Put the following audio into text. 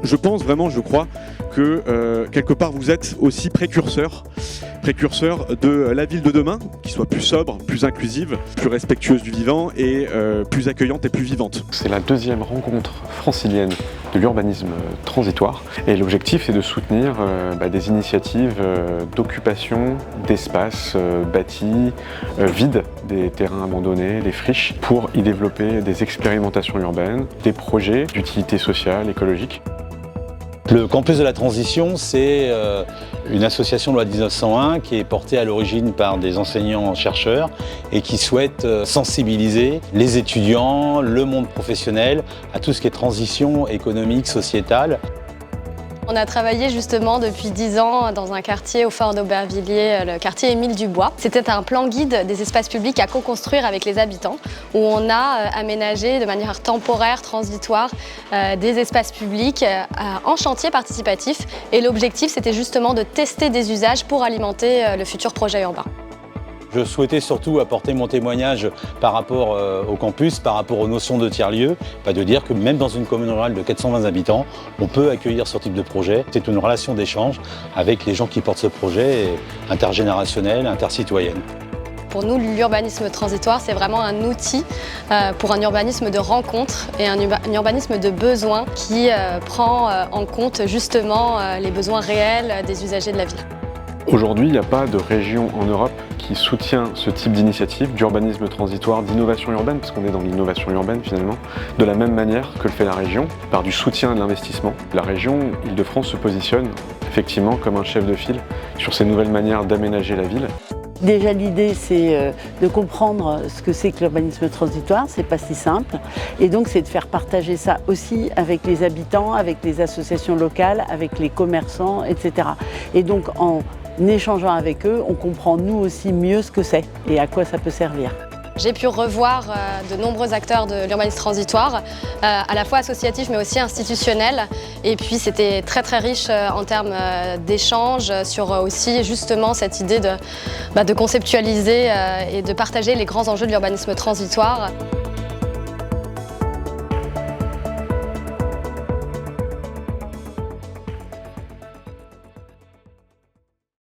Je pense vraiment, je crois, que quelque part vous êtes aussi précurseur de la ville de demain, qui soit plus sobre, plus inclusive, plus respectueuse du vivant et plus accueillante et plus vivante. C'est la deuxième rencontre francilienne de l'urbanisme transitoire et l'objectif est de soutenir des initiatives d'occupation d'espaces bâtis, vides, des terrains abandonnés, des friches, pour y développer des expérimentations urbaines, des projets d'utilité sociale, écologique. Le Campus de la Transition, c'est une association de loi 1901 qui est portée à l'origine par des enseignants-chercheurs et qui souhaite sensibiliser les étudiants, le monde professionnel à tout ce qui est transition économique, sociétale. On a travaillé justement depuis 10 ans dans un quartier au Fort d'Aubervilliers, le quartier Émile Dubois. C'était un plan guide des espaces publics à co-construire avec les habitants, où on a aménagé de manière temporaire, transitoire, des espaces publics en chantier participatif. Et l'objectif, c'était justement de tester des usages pour alimenter le futur projet urbain. Je souhaitais surtout apporter mon témoignage par rapport au campus, par rapport aux notions de tiers-lieux, de dire que même dans une commune rurale de 420 habitants, on peut accueillir ce type de projet. C'est une relation d'échange avec les gens qui portent ce projet, intergénérationnel, intercitoyenne. Pour nous, l'urbanisme transitoire, c'est vraiment un outil pour un urbanisme de rencontre et un urbanisme de besoin qui prend en compte justement les besoins réels des usagers de la ville. Aujourd'hui, il n'y a pas de région en Europe qui soutient ce type d'initiative d'urbanisme transitoire, d'innovation urbaine, parce qu'on est dans l'innovation urbaine finalement, de la même manière que le fait la région, par du soutien à l'investissement. La région Île-de-France se positionne effectivement comme un chef de file sur ces nouvelles manières d'aménager la ville. Déjà l'idée c'est de comprendre ce que c'est que l'urbanisme transitoire, c'est pas si simple, et donc c'est de faire partager ça aussi avec les habitants, avec les associations locales, avec les commerçants, etc. Et donc en échangeant avec eux, on comprend nous aussi mieux ce que c'est et à quoi ça peut servir. J'ai pu revoir de nombreux acteurs de l'urbanisme transitoire, à la fois associatifs mais aussi institutionnels. Et puis c'était très riche en termes d'échanges sur aussi justement cette idée de conceptualiser et de partager les grands enjeux de l'urbanisme transitoire.